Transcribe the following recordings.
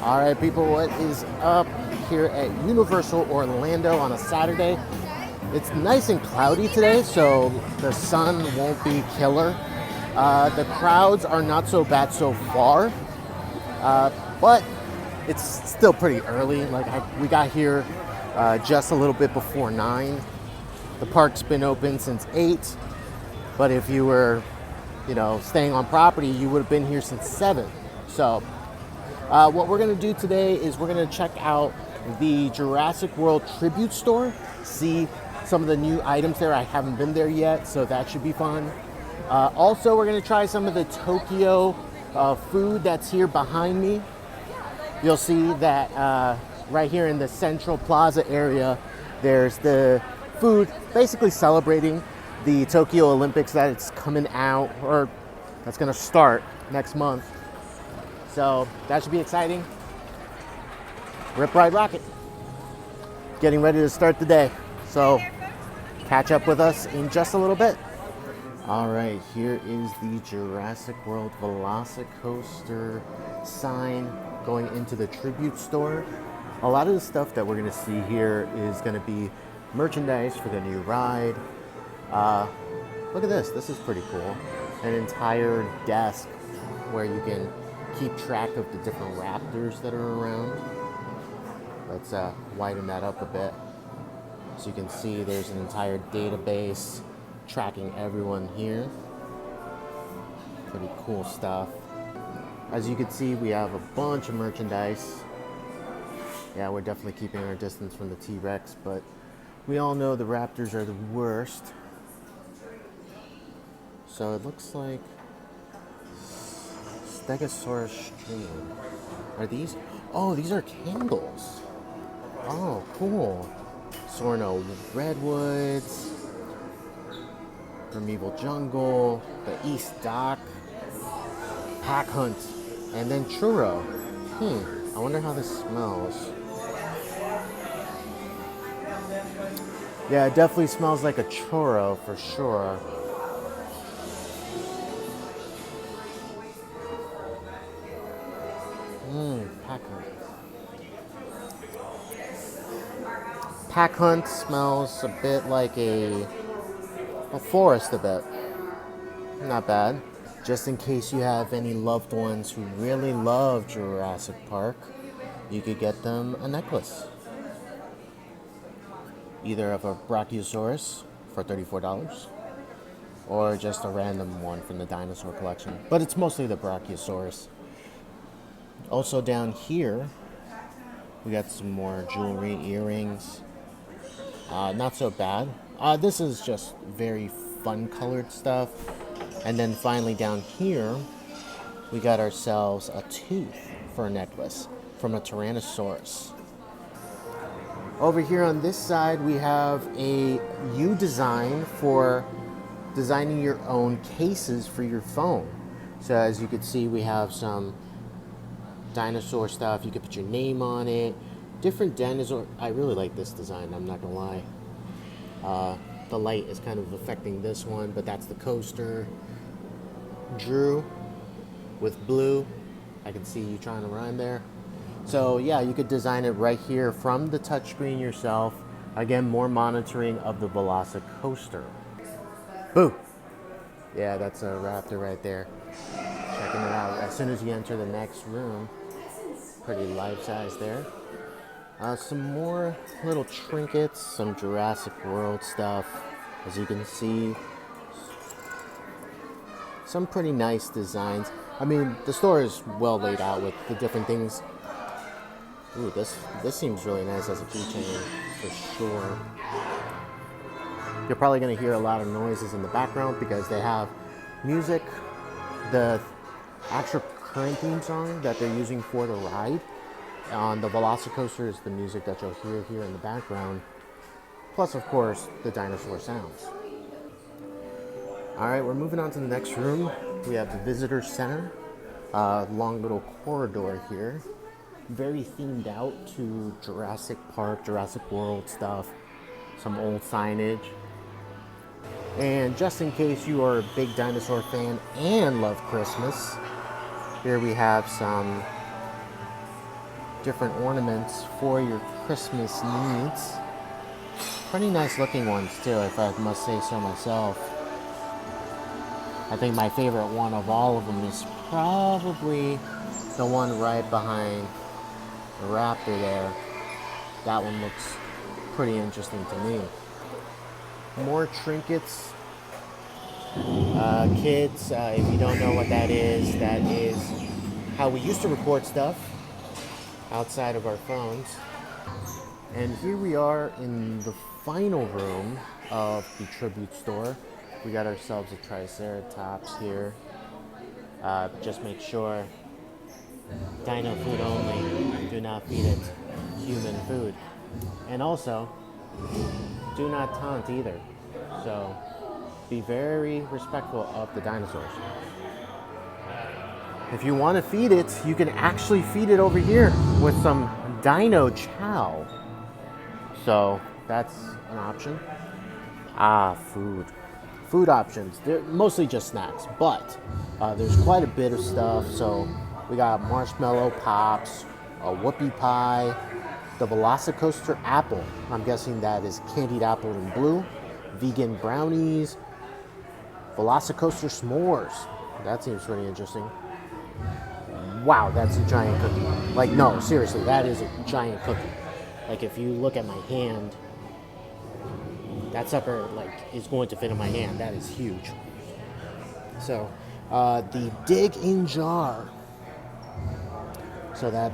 All right, people, what is up here at Universal Orlando on a Saturday? It's nice and cloudy today, so the sun won't be killer. The crowds are not so bad so far, but it's still pretty early. We got here just a little bit before 9. The park's been open since 8, but if you were, staying on property, you would have been here since 7. So what we're going to do today is we're going to check out the Jurassic World Tribute Store, see some of the new items there. I haven't been there yet, so that should be fun. Also, we're going to try some of the Tokyo food that's here behind me. You'll see that right here in the Central Plaza area, there's the food basically celebrating the Tokyo Olympics that it's coming out, or that's going to start next month. So that should be exciting. Rip, ride, rocket. Getting ready to start the day. So catch up with us in just a little bit. All right, here is the Jurassic World Velocicoaster sign going into the tribute store. A lot of the stuff that we're going to see here is going to be merchandise for the new ride. Look at this. This is pretty cool. An entire desk where you can keep track of the different raptors that are around. Let's widen that up a bit so you can see there's an entire database tracking everyone here. Pretty cool stuff. As you can see, we have a bunch of merchandise. Yeah, we're definitely keeping our distance from the T-Rex, but we all know the raptors are the worst. So it looks like Stegosaurus stream. Are these? Oh, these are candles. Oh, cool. Sorno redwoods, Primeval Jungle, the East Dock, Pack Hunt, and then Churro. I wonder how this smells. Yeah, it definitely smells like a churro for sure. Pack Hunt. Pack Hunt smells a bit like a forest a bit. Not bad. Just in case you have any loved ones who really love Jurassic Park, you could get them a necklace. Either of a Brachiosaurus for $34 or just a random one from the dinosaur collection. But it's mostly the Brachiosaurus. Also down here, we got some more jewelry, earrings. Not so bad. This is just very fun colored stuff. And then finally down here, we got ourselves a tooth for a necklace from a Tyrannosaurus. Over here on this side, we have a U-design for designing your own cases for your phone. So as you can see, we have some dinosaur stuff. You could put your name on it. Different dinosaur. I really like this design, I'm not gonna lie. The light is kind of affecting this one, but that's the coaster. Drew with blue. I can see you trying to rhyme there. So yeah, you could design it right here from the touchscreen yourself. Again, more monitoring of the Velocicoaster. Boo! Yeah, that's a raptor right there. Checking it out as soon as you enter the next room. Pretty life-size there. Some more little trinkets, some Jurassic World stuff. As you can see, some pretty nice designs. I mean, the store is well laid out with the different things. Ooh, this seems really nice as a keychain for sure. You're probably going to hear a lot of noises in the background because they have music, the actual current theme song that they're using for the ride. On the Velocicoaster is the music that you'll hear here in the background. Plus, of course, the dinosaur sounds. All right, we're moving on to the next room. We have the Visitor Center. Long little corridor here. Very themed out to Jurassic Park, Jurassic World stuff. Some old signage. And just in case you are a big dinosaur fan and love Christmas, here we have some different ornaments for your Christmas needs. Pretty nice looking ones too, if I must say so myself. I think my favorite one of all of them is probably the one right behind the raptor there. That one looks pretty interesting to me. More trinkets. Kids, if you don't know what that is how we used to record stuff outside of our phones. And here we are in the final room of the tribute store. We got ourselves a Triceratops here. Just make sure, dino food only. Do not feed it human food. And also, do not taunt either. So, be very respectful of the dinosaurs. If you want to feed it, you can actually feed it over here with some dino chow. So that's an option. Food. Food options. They're mostly just snacks, but there's quite a bit of stuff. So we got marshmallow pops, a whoopie pie, the Velocicoaster apple. I'm guessing that is candied apple and blue. Vegan brownies, Velocicoaster s'mores. That seems pretty interesting. Wow, that's a giant cookie. Like, no, seriously, that is a giant cookie. Like, if you look at my hand, that sucker, like, is going to fit in my hand. That is huge. So, the dig in jar. So that,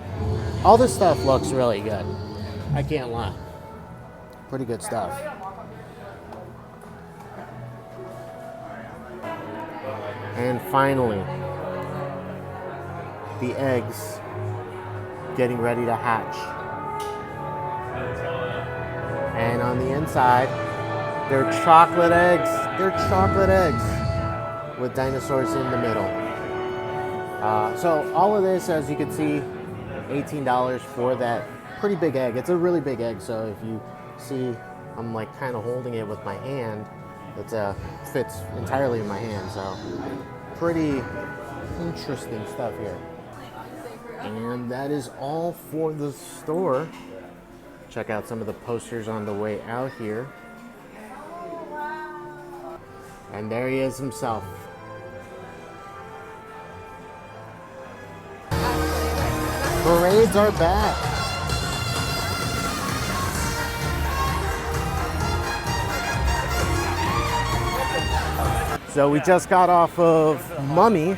all this stuff looks really good. I can't lie. Pretty good stuff. And finally, the eggs getting ready to hatch. And on the inside, they're chocolate eggs. They're chocolate eggs with dinosaurs in the middle. So all of this, as you can see, $18 for that pretty big egg. It's a really big egg, so if you see, I'm like kind of holding it with my hand. It fits entirely in my hand, so pretty interesting stuff here. And that is all for the store. Check out some of the posters on the way out here. And there he is himself. Parades are back. So we just got off of Mummy.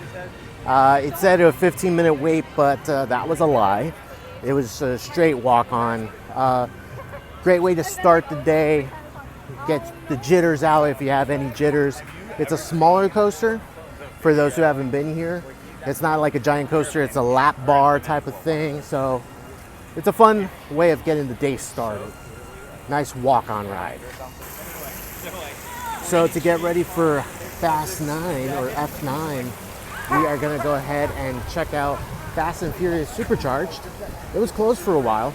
It said a 15-minute wait, but that was a lie. It was a straight walk-on. Great way to start the day. Get the jitters out if you have any jitters. It's a smaller coaster for those who haven't been here. It's not like a giant coaster. It's a lap bar type of thing. So it's a fun way of getting the day started. Nice walk-on ride. So to get ready for Fast 9 or F9, we are going to go ahead and check out Fast and Furious Supercharged. It was closed for a while,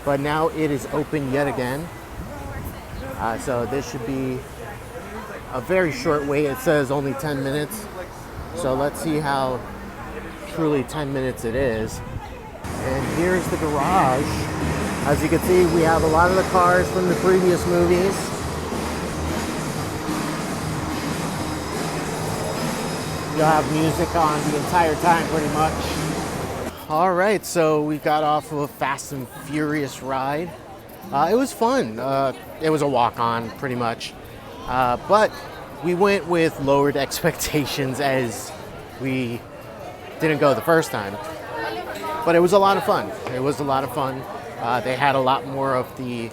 but now it is open yet again. So this should be a very short wait. It says only 10 minutes. So let's see how truly 10 minutes it is. And here's the garage. As you can see, we have a lot of the cars from the previous movies. You'll have music on the entire time pretty much. All right, so we got off of a Fast and Furious ride. It was fun. It was a walk-on pretty much. But we went with lowered expectations as we didn't go the first time. But it was a lot of fun. It was a lot of fun. They had a lot more of the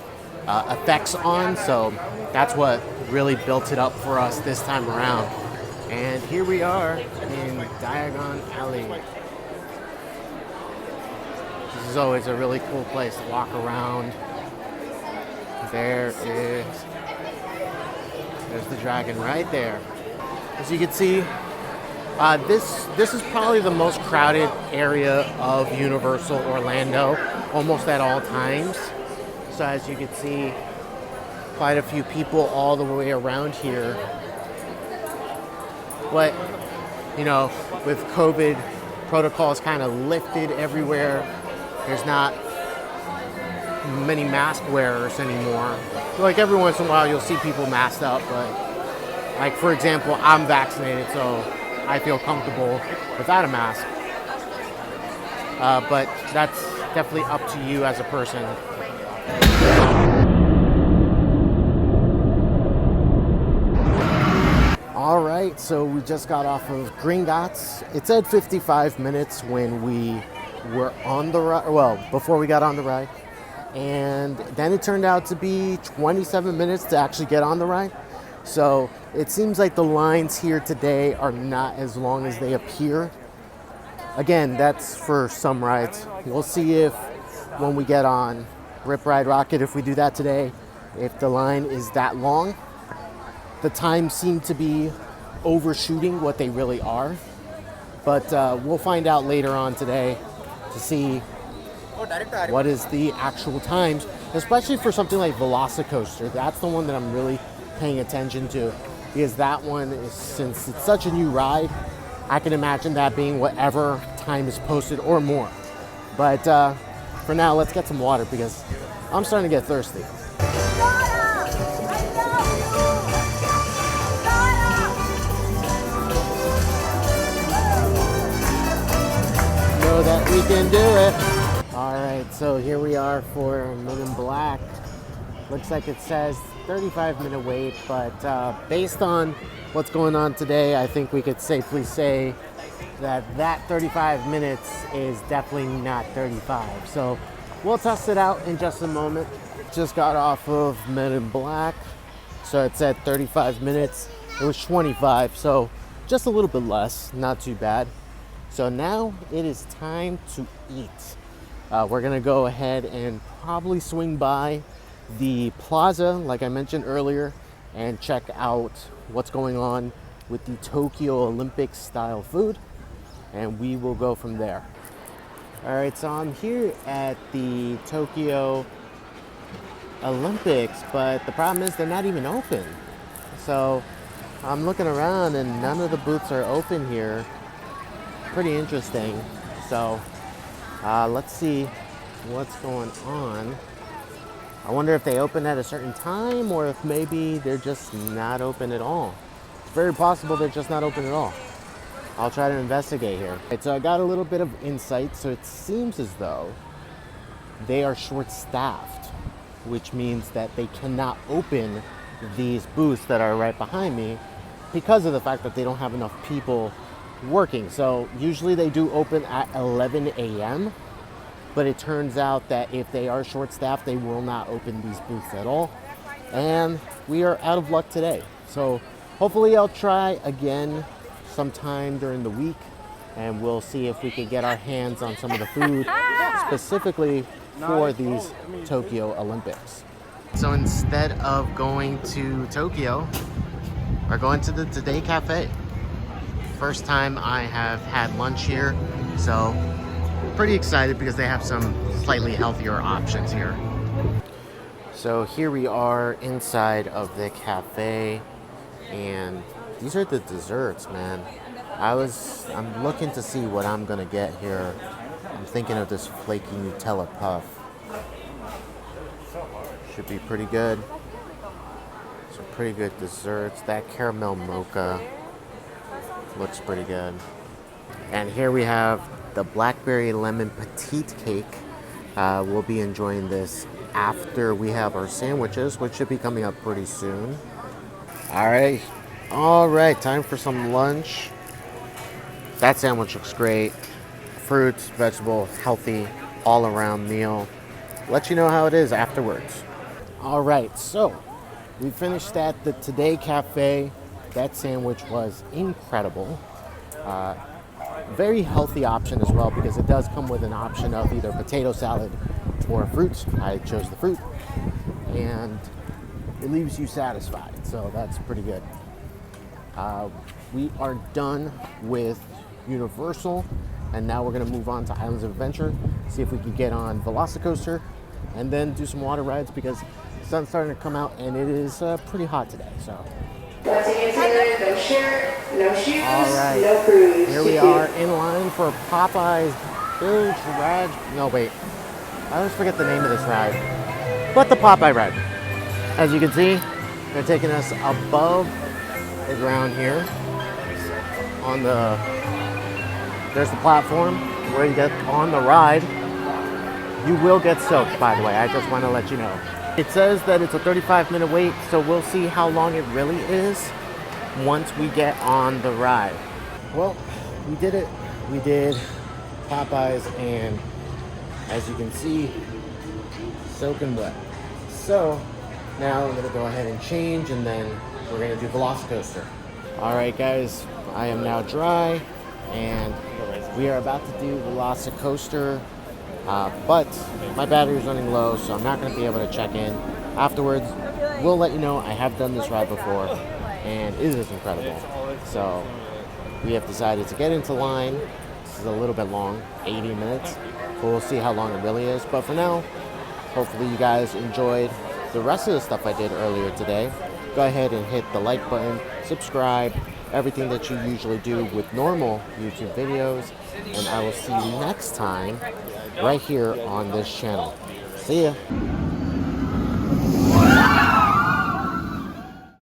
effects on, so that's what really built it up for us this time around. And here we are in Diagon Alley. This is always a really cool place to walk around. There's the dragon right there. As you can see, this is probably the most crowded area of Universal Orlando, almost at all times. So as you can see, quite a few people all the way around here. But, you know, with COVID protocols kind of lifted everywhere, There's not many mask wearers anymore. Like every once in a while you'll see people masked up, but like for example, I'm vaccinated, so I feel comfortable without a mask. But that's definitely up to you as a person. All right, so we just got off of Gringotts. It said 55 minutes when we were on the ride, well, before we got on the ride. And then it turned out to be 27 minutes to actually get on the ride. So it seems like the lines here today are not as long as they appear. Again, that's for some rides. We'll see if when we get on Rip Ride Rocket, if we do that today, if the line is that long. The times seem to be overshooting what they really are. But we'll find out later on today to see what is the actual times, especially for something like Velocicoaster. That's the one that I'm really paying attention to, because that one is, since it's such a new ride, I can imagine that being whatever time is posted or more. But for now, let's get some water because I'm starting to get thirsty. Know that we can do it. All right, so here we are for Men in Black. Looks like it says 35-minute wait, but based on what's going on today, I think we could safely say that 35 minutes is definitely not 35. So we'll test it out in just a moment. Just got off of Men in Black, so it said 35 minutes. It was 25, so just a little bit less, not too bad. So now it is time to eat. We're gonna go ahead and probably swing by the plaza, like I mentioned earlier, and check out what's going on with the Tokyo Olympics style food, and we will go from there. All right, so I'm here at the Tokyo Olympics, but the problem is they're not even open. So I'm looking around and none of the booths are open here. Pretty interesting. So let's see what's going on. I wonder if they open at a certain time or if maybe they're just not open at all. It's very possible they're just not open at all. I'll try to investigate here. Right, so I got a little bit of insight. So it seems as though they are short-staffed, which means that they cannot open these booths that are right behind me because of the fact that they don't have enough people working. So usually they do open at 11 a.m. But it turns out that if they are short-staffed, they will not open these booths at all. And we are out of luck today. So hopefully I'll try again sometime during the week, and we'll see if we can get our hands on some of the food specifically for these Tokyo Olympics. So instead of going to Tokyo, we're going to the Today Cafe. First time I have had lunch here, so pretty excited because they have some slightly healthier options here. So here we are inside of the cafe, and these are the desserts, man. I'm looking to see what I'm gonna get here. I'm thinking of this flaky Nutella puff. Should be pretty good. Some pretty good desserts. That caramel mocha looks pretty good. And here we have the blackberry lemon petite cake. We'll be enjoying this after we have our sandwiches, which should be coming up pretty soon. All right, time for some lunch. That sandwich looks great. Fruits, vegetable, healthy, all around meal. Let you know how it is afterwards. All right, so we finished at the Today Cafe. That sandwich was incredible. Very healthy option as well, because it does come with an option of either potato salad or fruits. I chose the fruit, and it leaves you satisfied, so that's pretty good. We are done with Universal, and now we're going to move on to Islands of Adventure, see if we can get on Velocicoaster, and then do some water rides because the sun's starting to come out and it is pretty hot today. So. No shirt, no shoes, all right. no cruise. Here we are in line for Popeye's I always forget the name of this ride. But the Popeye ride. As you can see, they're taking us above the ground here. There's the platform where you get on the ride. You will get soaked, by the way. I just want to let you know. It says that it's a 35-minute wait, so we'll see how long it really is once we get on the ride. Well, we did it. We did Popeyes, and as you can see, soaking wet. So now I'm gonna go ahead and change, and then we're gonna do Velocicoaster. All right, guys, I am now dry, and we are about to do Velocicoaster, but my battery is running low, so I'm not gonna be able to check in. Afterwards, we'll let you know. I have done this ride before, and it is incredible. So we have decided to get into line. This is a little bit long, 80 minutes, but we'll see how long it really is. But for now, hopefully you guys enjoyed the rest of the stuff I did earlier today. Go ahead and hit the like button, subscribe, everything that you usually do with normal YouTube videos, and I will see you next time right here on this channel. See ya.